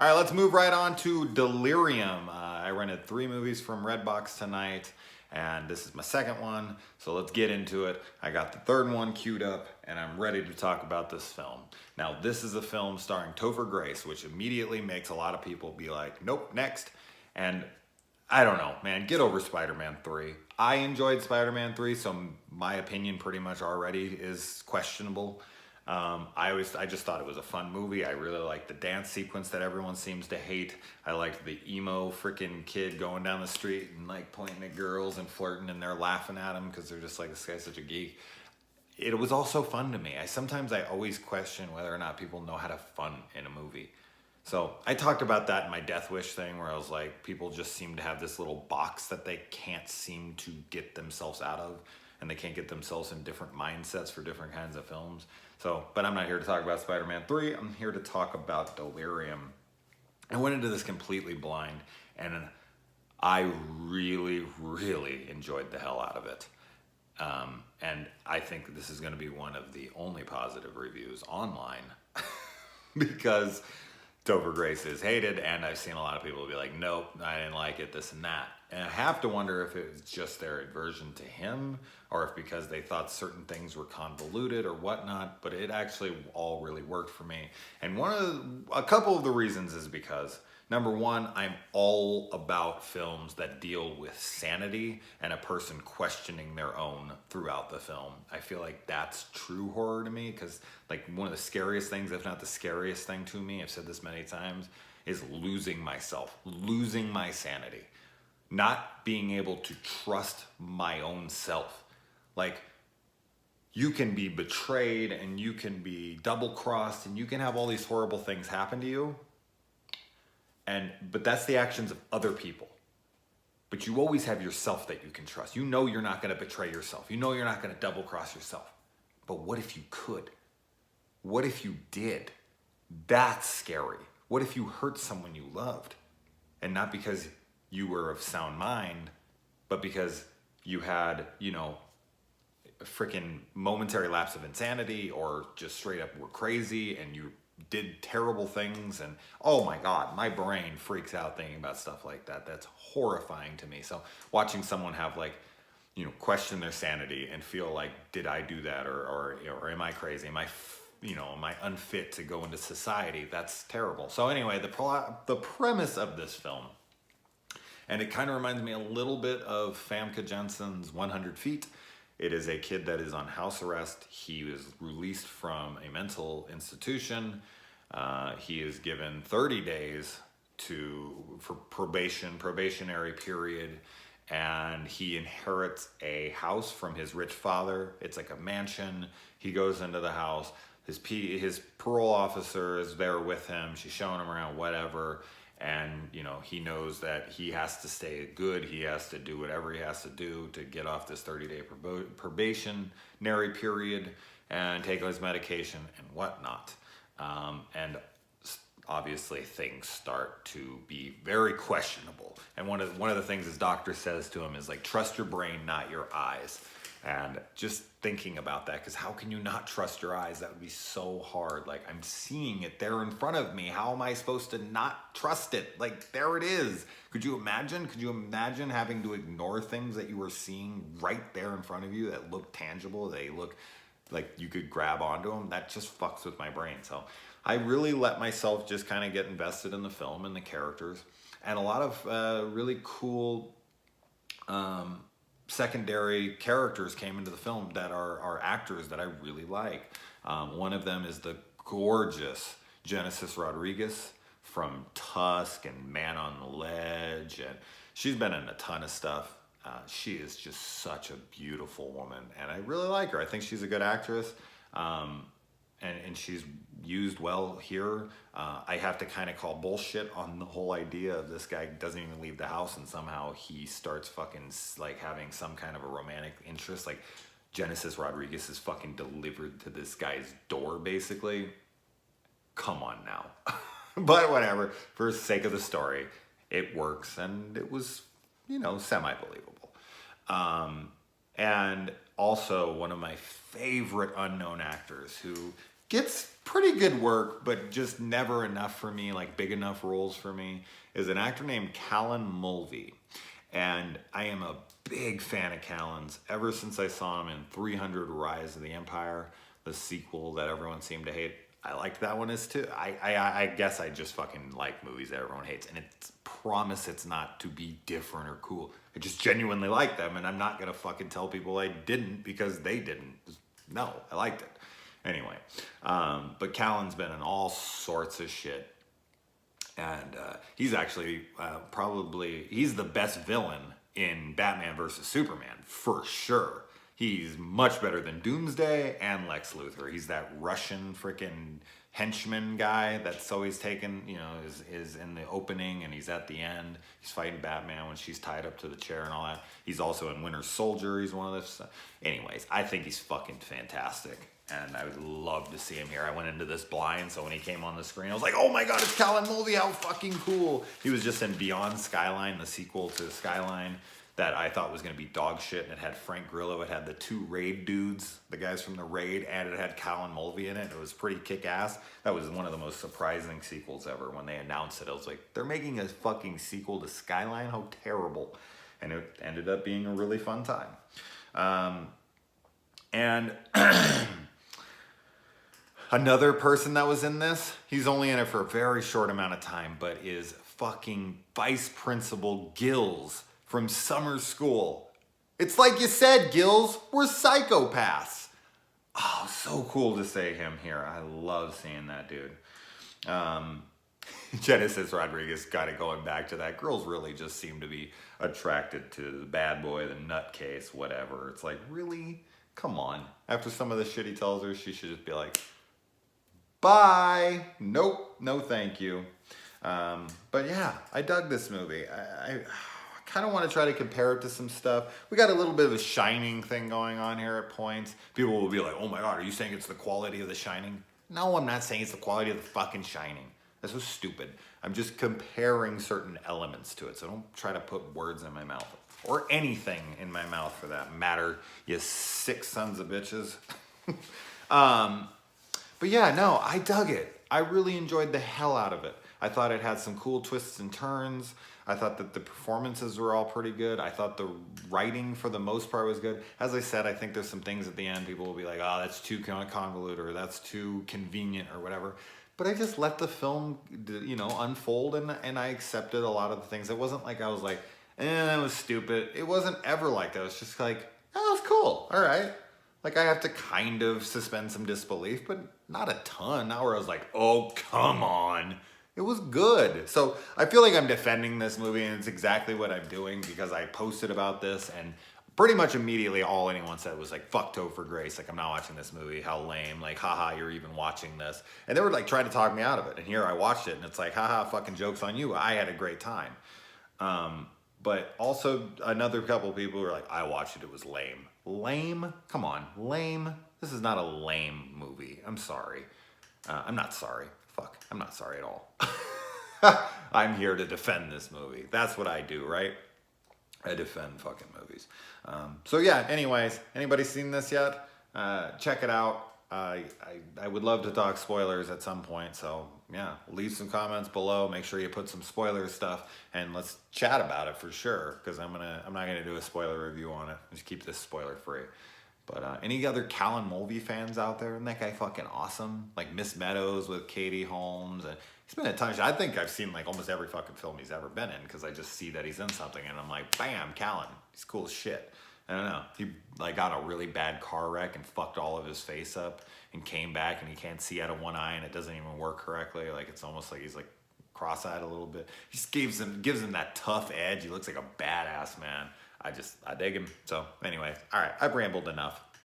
All right, let's move right on to Delirium. I rented 3 movies from Redbox tonight, and this is my second one, so let's get into it. I got the third one queued up, and I'm ready to talk about this film. Now, this is a film starring Topher Grace, which immediately makes a lot of people be like, nope, next. And I don't know, man, get over Spider-Man 3. I enjoyed Spider-Man 3, so my opinion pretty much already is questionable. I just thought it was a fun movie. I really liked the dance sequence that everyone seems to hate. I liked the emo freaking kid going down the street and like pointing at girls and flirting, and they're laughing at him because they're just like, this guy's such a geek. It was also fun to me. I always question whether or not people know how to have fun in a movie. So I talked about that in my Death Wish thing, where I was like, people just seem to have this little box that they can't seem to get themselves out of, and they can't get themselves in different mindsets for different kinds of films. So, but I'm not here to talk about Spider-Man 3. I'm here to talk about Delirium. I went into this completely blind, and I really, really enjoyed the hell out of it. And I think this is going to be one of the only positive reviews online because Topher Grace is hated, and I've seen a lot of people be like, nope, I didn't like it, this and that. And I have to wonder if it was just their aversion to him, or if because they thought certain things were convoluted or whatnot, but it actually all really worked for me. And a couple of the reasons is because, number one, I'm all about films that deal with sanity and a person questioning their own throughout the film. I feel like that's true horror to me, because like one of the scariest things, if not the scariest thing to me, I've said this many times, is losing myself, losing my sanity, not being able to trust my own self. Like, you can be betrayed and you can be double-crossed and you can have all these horrible things happen to you, but that's the actions of other people. But you always have yourself that you can trust. You know you're not going to betray yourself. You know you're not going to double-cross yourself. But what if you could? What if you did? That's scary. What if you hurt someone you loved? And not because you were of sound mind, but because you had, a freaking momentary lapse of insanity, or just straight up were crazy and you did terrible things. And oh my God, my brain freaks out thinking about stuff like that. That's horrifying to me. So watching someone have question their sanity and feel like, did I do that? Or am I crazy? Am I unfit to go into society? That's terrible. So anyway, the premise of this film, and it kind of reminds me a little bit of Famke Janssen's 100 Feet. It is a kid that is on house arrest. He was released from a mental institution. He is given 30 days for probationary period, and he inherits a house from his rich father. It's like a mansion. He goes into the house. His parole officer is there with him. She's showing him around, whatever. And, he knows that he has to stay good. He has to do whatever he has to do to get off this 30-day probationary period and take his medication and whatnot. And obviously things start to be very questionable. And one of the things his doctor says to him is like, trust your brain, not your eyes. And just thinking about that, because how can you not trust your eyes? That would be so hard. Like, I'm seeing it there in front of me. How am I supposed to not trust it? Like, there it is. Could you imagine? Could you imagine having to ignore things that you were seeing right there in front of you that look tangible? They look like you could grab onto them. That just fucks with my brain. So I really let myself just kind of get invested in the film and the characters, and a lot of really cool secondary characters came into the film that are actors that I really like. One of them is the gorgeous Genesis Rodriguez from Tusk and Man on the Ledge, and she's been in a ton of stuff. She is just such a beautiful woman, and I really like her. I think she's a good actress, and she's used well here. I have to kind of call bullshit on the whole idea of this guy doesn't even leave the house and somehow he starts fucking like having some kind of a romantic interest. Like, Genesis Rodriguez is fucking delivered to this guy's door, basically. Come on now. But whatever, for the sake of the story, it works, and it was, semi-believable. And also one of my favorite unknown actors who gets pretty good work, but just never enough for me, like big enough roles for me, is an actor named Callan Mulvey. And I am a big fan of Callan's ever since I saw him in 300 Rise of the Empire, the sequel that everyone seemed to hate. I liked that one as too. I guess I just fucking like movies that everyone hates, and it's promise it's not to be different or cool. I just genuinely like them, and I'm not gonna fucking tell people I didn't because they didn't. No, I liked it. Anyway, but Callan's been in all sorts of shit. And he's actually he's the best villain in Batman versus Superman, for sure. He's much better than Doomsday and Lex Luthor. He's that Russian freaking henchman guy that's always taken, is in the opening and he's at the end. He's fighting Batman when she's tied up to the chair and all that. He's also in Winter Soldier. He's one of those. Anyways, I think he's fucking fantastic. And I would love to see him here. I went into this blind, so when he came on the screen, I was like, oh my God, it's Callan Mulvey, how fucking cool. He was just in Beyond Skyline, the sequel to Skyline, that I thought was gonna be dog shit, and it had Frank Grillo, it had the two Raid dudes, the guys from the Raid, and it had Callan Mulvey in it. It was pretty kick-ass. That was one of the most surprising sequels ever. When they announced it, I was like, they're making a fucking sequel to Skyline? How terrible. And it ended up being a really fun time. And another person that was in this, he's only in it for a very short amount of time, but is fucking Vice Principal Gills from Summer School. It's like you said, Gills, we're psychopaths. Oh, so cool to say him here. I love seeing that dude. Genesis Rodriguez got it going back to that. Girls really just seem to be attracted to the bad boy, the nutcase, whatever. It's like, really? Come on. After some of the shit he tells her, she should just be like, bye. Nope. No, thank you. But yeah, I dug this movie. I kind of want to try to compare it to some stuff. We got a little bit of a Shining thing going on here at points. People will be like, oh my God, are you saying it's the quality of The Shining? No, I'm not saying it's the quality of the fucking Shining. That's so stupid. I'm just comparing certain elements to it. So don't try to put words in my mouth. Or anything in my mouth for that matter, you sick sons of bitches. But yeah, no, I dug it. I really enjoyed the hell out of it. I thought it had some cool twists and turns. I thought that the performances were all pretty good. I thought the writing for the most part was good. As I said, I think there's some things at the end people will be like, oh, that's too convoluted or that's too convenient or whatever. But I just let the film, unfold and I accepted a lot of the things. It wasn't like I was like, that was stupid. It wasn't ever like that. It was just like, that was cool. All right. Like I have to kind of suspend some disbelief, but not a ton. Not where I was like, oh, come on. It was good. So I feel like I'm defending this movie and it's exactly what I'm doing because I posted about this and pretty much immediately all anyone said was like, fuck Topher Grace. Like, I'm not watching this movie. How lame. Like, haha, you're even watching this. And they were like trying to talk me out of it. And here I watched it and it's like, haha, fucking joke's on you. I had a great time. But also another couple of people were like, I watched it. It was lame. Lame? Come on. Lame? This is not a lame movie. I'm sorry. I'm not sorry. Fuck. I'm not sorry at all. I'm here to defend this movie. That's what I do, right? I defend fucking movies. So yeah, anyways, anybody seen this yet? Check it out. I would love to talk spoilers at some point. So yeah, leave some comments below. Make sure you put some spoiler stuff and let's chat about it for sure. Cause I'm not gonna do a spoiler review on it. Just keep this spoiler free. But any other Callan Mulvey fans out there? Isn't that guy fucking awesome? Like Miss Meadows with Katie Holmes. And he's been in a ton of shit. I think I've seen like almost every fucking film he's ever been in because I just see that he's in something and I'm like, bam, Callan. He's cool as shit. I don't know. He like got a really bad car wreck and fucked all of his face up and came back and he can't see out of one eye and it doesn't even work correctly. Like it's almost like he's like cross-eyed a little bit. He just gives him that tough edge. He looks like a badass man. I dig him. So anyway, all right, I've rambled enough.